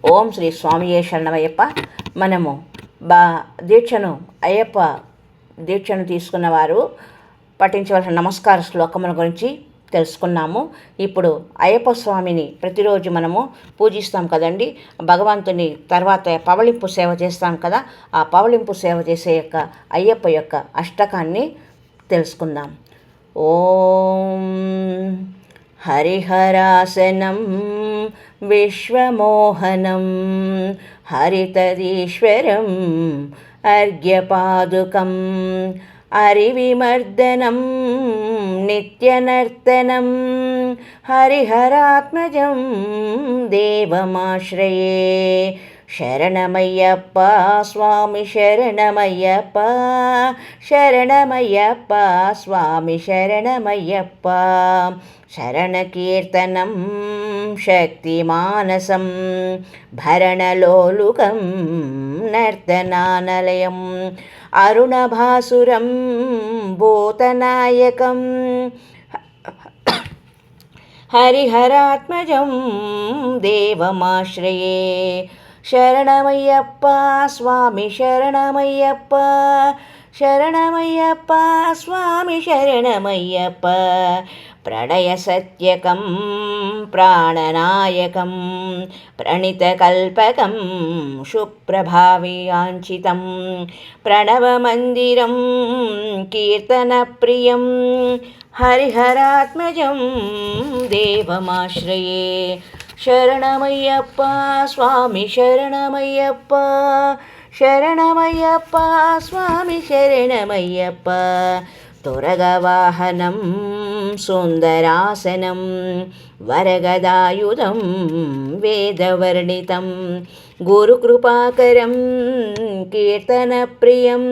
ఓం శ్రీ స్వామియే శరణమయ్యప్ప. మనము దీక్షను అయ్యప్ప దీక్షను తీసుకున్నవారు పఠించవలసిన నమస్కార శ్లోకముల గురించి తెలుసుకున్నాము. ఇప్పుడు అయ్యప్ప స్వామిని ప్రతిరోజు మనము పూజిస్తాం కదండి. భగవంతుని తర్వాత పవళింపు సేవ చేస్తాం కదా. ఆ పవళింపు సేవ చేసే అయ్యప్ప యొక్క అష్టకాన్ని తెలుసుకుందాం. ఓం హరిహరాసనం విశ్వమోహనం హరితదీశ్వరం అర్ఘ్యపాదుకం అరివిమర్దనం నిత్యనర్తనం హరిహరాత్మజం దేవమాశ్రయే. శరణమయ్యప్ప స్వామి శరణమయ్యప్ప, శరణమయ్యప్ప స్వామి శరణమయ్యప్ప. శరణకీర్తనం శక్తిమానసం భరణలోలుకం నర్తనానలయం అరుణభాసురం భూతనాయకం హరిహరాత్మజం దేవమాశ్రయే. శరణమయ్యప్ప స్వామి శరణమయ్యప్ప, శరణమయ్యప్ప స్వామి శరణమయ్యప్ప. ప్రణయ సత్యకం ప్రాణనాయకం ప్రణితకల్పకం శుప్రభావియాంచితం ప్రణవమందిరం కీర్తనప్రియం హరిహరాత్మజం దేవమాశ్రయే. శరణమయ్యప్ప స్వామి శరణమయ్యప్ప, శరణమయ్యప్ప స్వామి శరణమయ్యప్ప. తురగవాహనం సుందరాసనం వరగదాయుధం వేదవర్ణితం గురుకృపాకరం కీర్తనప్రియం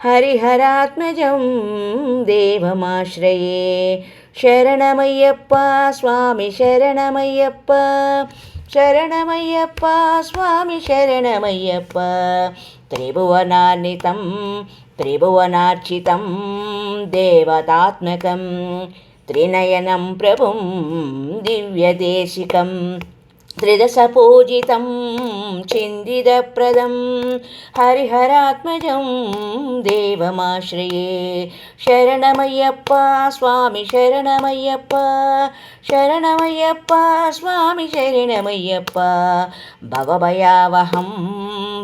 హరిహరాత్మజం దేవమాశ్రయే. శరణమయ్యప్ప స్వామి శరణమయ్యప్ప, శరణమయ్యప్ప స్వామి శరణమయ్యప్ప. త్రిభువనాన్వితం త్రిభువనార్చితం దేవతాత్మకం త్రినయనం ప్రభుం దివ్యదేశికం త్రిదశపూజితం చిందిదప్రదం హరిహరాత్మజం దేవమాశ్రయే. శరణమయ్యప్ప స్వామి శరణమయ్యప్ప, శరణమయ్యప్ప స్వామి శరణమయ్యప్ప. భవభయావహం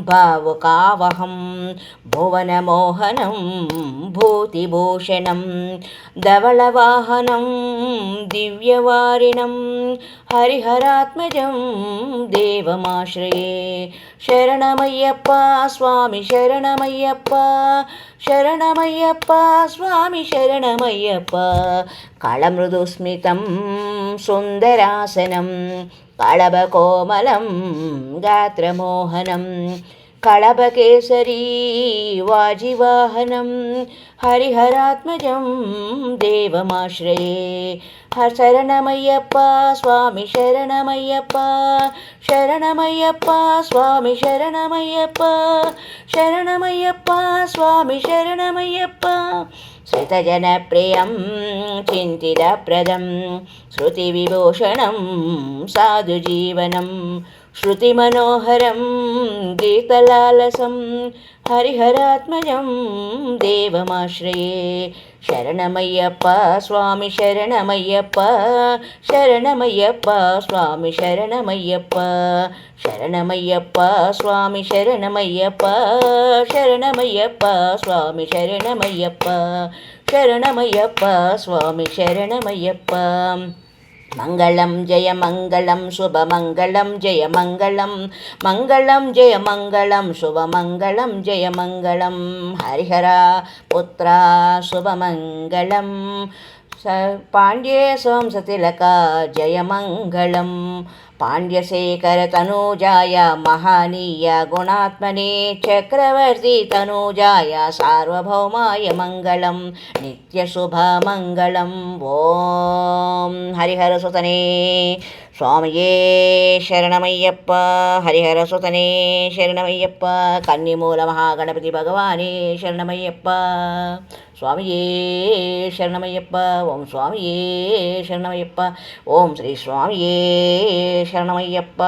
భావుకావహం భువనమోహనం భూతిభూషణం ధవళవాహనం దివ్యవారిణం హరిహరాత్మజం దేవమాశ్రయే. శరణమయ్యప్ప స్వామి శరణమయ్యప్ప, శరణమయ్యప్ప స్వామి శరణమయ్యప్ప. కళమృదుస్మితం సుందరాసనం కళభకోమలం గాత్రమోహనం కళభకేసరీ వాజివాహనం హరిహరాత్మజం దేవమాశ్రయే. శరణమయ్యప్ప స్వామి శరణమయ్యప్ప, శరణమయ్యప్ప స్వామి శరణమయ్యప్ప, శరణమయ్యప్ప స్వామి శరణమయ్యప్ప. శ్రితజనప్రియం చింతిదప్రదం శృతివిభూషణం సాధుజీవనం శృతిమనోహరం గీతలాలసం హరిహరాత్మజం దేవమాశ్రయే. శరణమయ్యప్ప స్వామి శరణమయ్యప్ప, శరణమయ్యప్ప స్వామి శరణమయ్యప్ప, శరణమయ్యప్ప స్వామి శరణమయ్యప్ప, శరణమయ్యప్ప స్వామి శరణమయ్యప్ప, శరణమయ్యప్ప స్వామి శరణమయ్యప్ప. మంగళం జయ మంగళం శుభమంగళం జయ మంగళం, మంగళం జయ మంగళం శుభమంగళం జయ మంగళం హరిహర పుత్ర శుభమంగళం పాండ్యే సంసతిలక జయ మంగళం పాండ్యశేఖర తనూజాయ మహానీయ గుణాత్మనే చక్రవర్తి తనూజాయ సార్వభౌమాయ మంగళం నిత్యశుభమంగళం. ఓం హరిహరసుతనే స్వామియే శరణమయ్యప్ప, హరిహరసుతనే శరణమయ్యప్ప, కన్నిమూల మహాగణపతి భగవానే శరణమయ్యప్ప. స్వామియే శరణమయ్యప్ప. ఓం స్వామియే శరణమయ్యప్ప. ఓం శ్రీ స్వామియే శరణమయ్యప్ప.